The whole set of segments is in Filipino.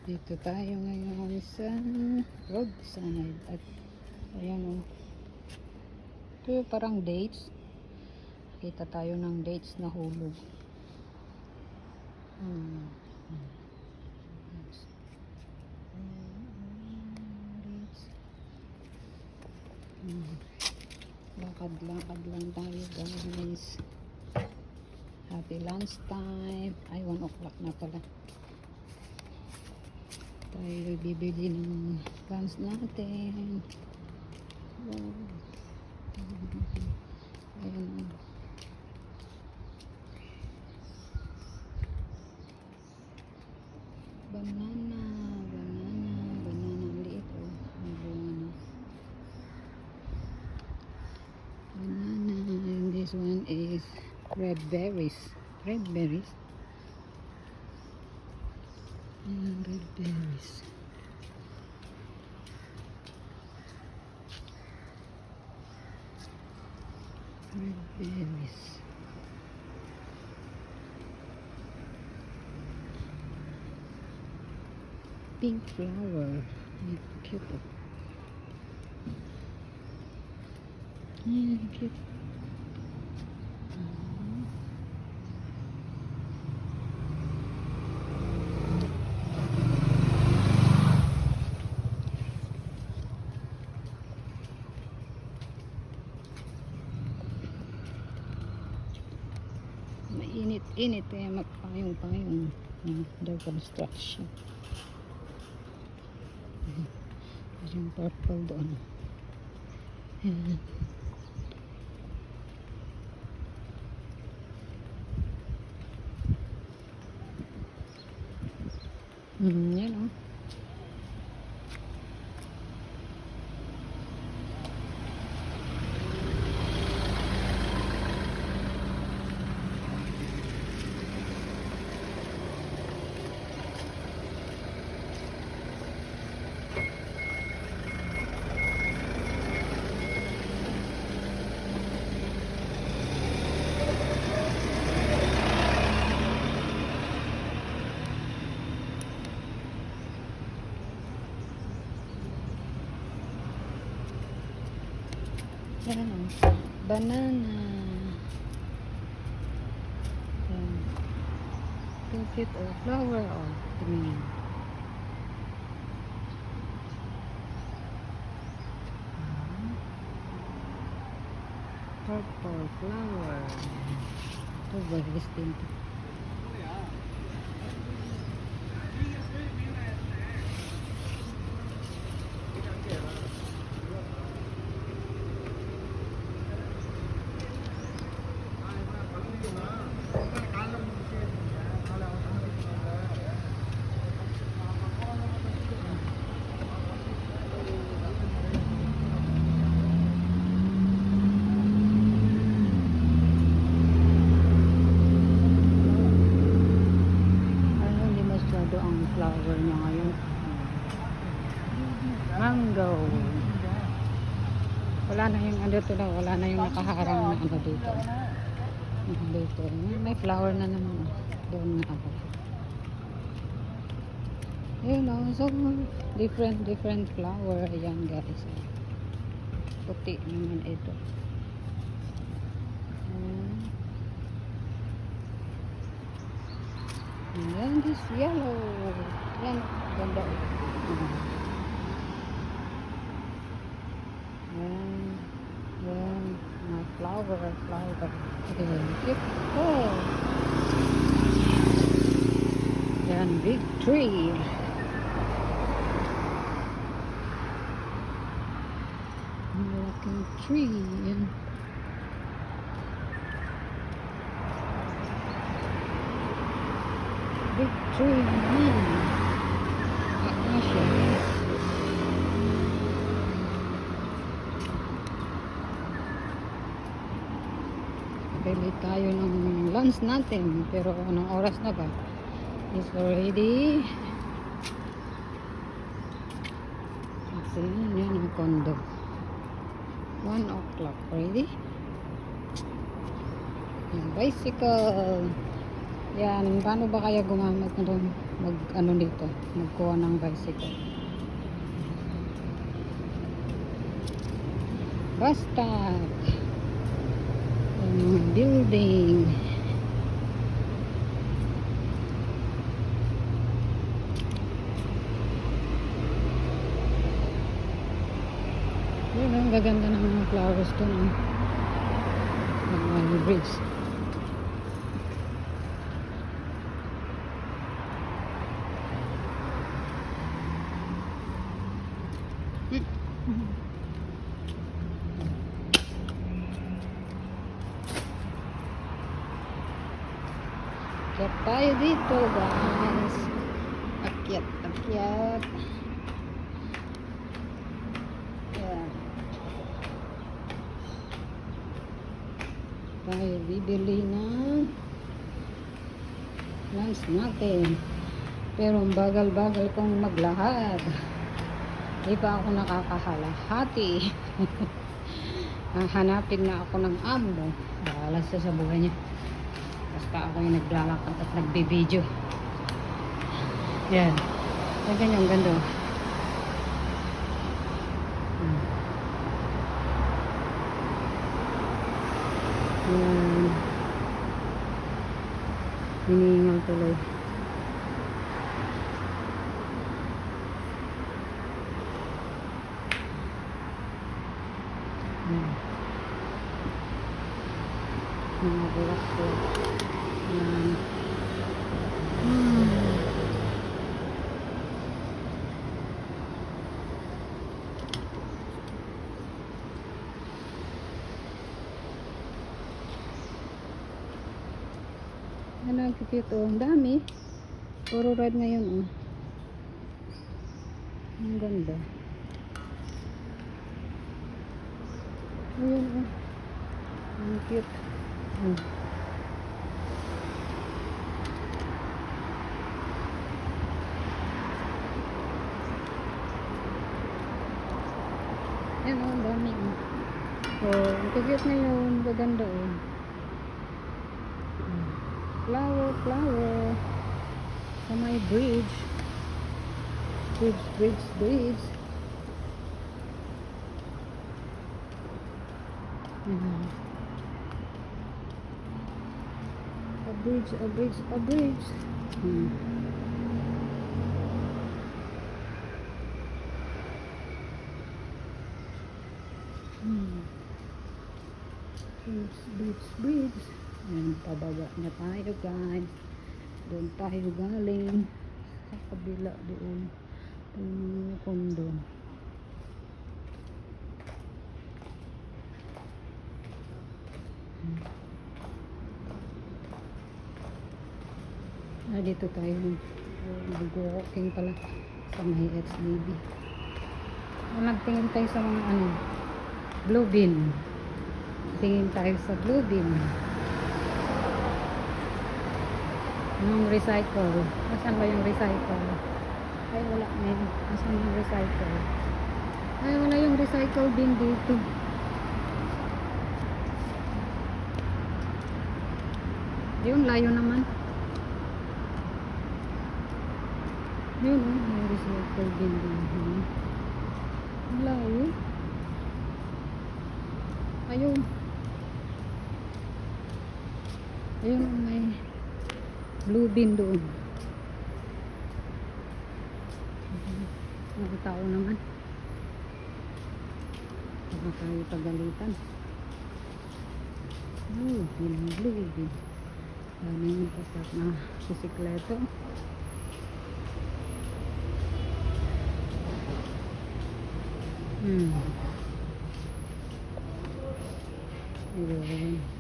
Dito tayo ngayon sa roadside at ayan o. Ito parang dates. Kita tayo ng dates na hulog. Dates. Lakad-lakad lang tayo guys. Happy lunch time. Ay, 1 o'clock na pala. Tayo bibili ng lunch natin. Ayan. Banana. Ang liit o. Banana. And this one is red berries. Red berries. Red berries. Red berries. Pink flower. Cute. Cute. Mainit kaya magpayong-payong under construction. Yung purple doon. Yan o. Yan o. Banana. Cute o. Flower o. Tingnan. Purple flower. Ito very distinct. Ang flower niya ngayon. Mango. Wala na yung ano to na, wala na yung nakaharang na ano dito. Dito. May flower na naman. Doon na ako. You know, so different flower. Ayan guys. Puti naman ito. Yan, this yellow. Yan, ganda. Yan, flower. Cute. Oh. Yan, big tree. American tree. Yan. Big tree naman. Acacia. Bili tayo ng lunch natin. Pero anong oras na ba? It's already. Kasi yan ang condo. 1 o'clock already. Yung bicycle. Yan, paano ba kaya gumamit na doon? mag ano dito, magkuha ng bicycle. Basta building. Yun ang gaganda ng mga flowers doon. Ang bridge. Akyat tayo dito, guys. Akyat, akyat. Ayan. Tayo bibili ng lunch natin. Pero ang bagal-bagal kong maglahad. Di pa ako nakakahalahati. Hanapin na ako ng amo. Bahala siya sa buhay niya. Basta ako yung naglalakad at nagbibideo. Yan. Yan ganyan, ganda. Yan. Hinihingal tuloy. Mga bulak ko. Yan. Ano ang cute, oh. Ang dami. Puro red ngayon, oh. Ang ganda. Ayun, oh. Ang cute. Yan, oh. Ang dami, oh. Oh, ang cute ngayon. Gaganda, oh. Flower, flower. Sa may bridge. Bridge. A bridge. Bridge. Ayan, pababa na tayo, guys. Doon tayo galing. Sa kabila doon. Yung kondo. Dito tayo mag-walking pala sa may SDB. Nagtingin tayo sa mga Blue Bin. Tingin tayo sa Blue Bin. Yung recycle. Asan ba yung recycle? Ay, wala na yun. Asan yung recycle? Ay, wala yung recycle bin dito. Yun, layo naman. Yun, yung recycle bin dito. Layo. Ayun. Ayun, may Blue Bin doon. Mga tao naman. Baka tayo pagalitan. Oh, yun ang Blue Bin. Dami yung pasak na bisikleto.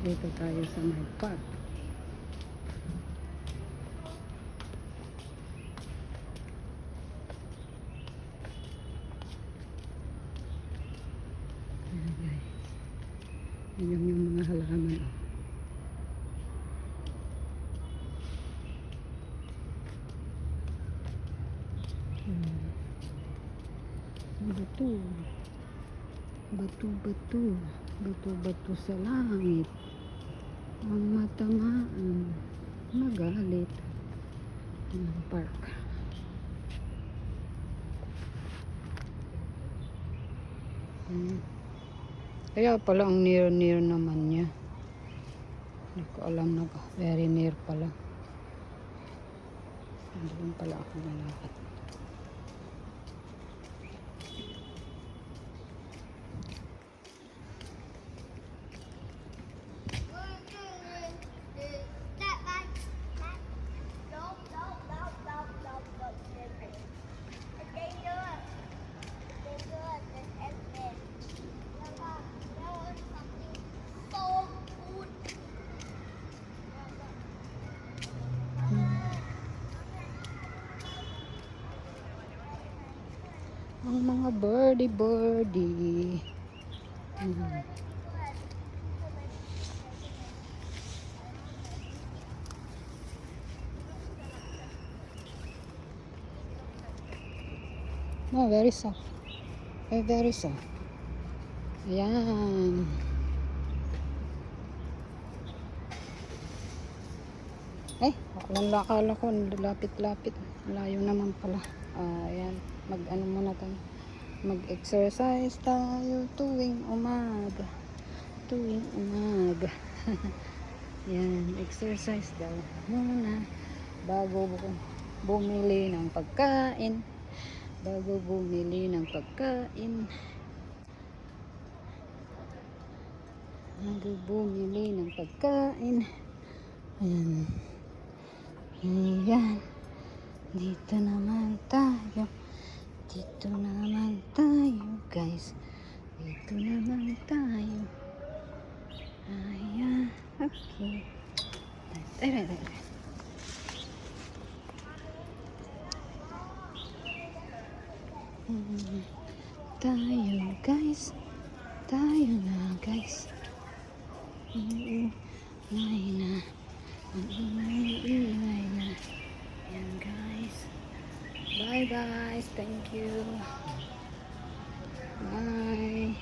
Dito tayo sa my park. Ayan yung mga halaman. Bato sa langit. Ang matamaan, magalit. Park. Kaya pala ang near naman niya. Hindi ko alam na very near pala. Doon pala ako lalakad. Ang mga birdie. No, very soft. Very soft. Ayan. Akala ko lapit-lapit. Layo naman pala. Ayan. Mag-ano muna tayo. Mag-exercise tayo tuwing umaga. Yan, exercise daw muna bago bumili ng pagkain. Ayan. Ayan. Dito naman tayo, guys. Dito naman tayo. Ayan. Okay. Tara. Tayo na, guys. Ingay na. Ayan, guys. Bye, guys. Thank you. Bye.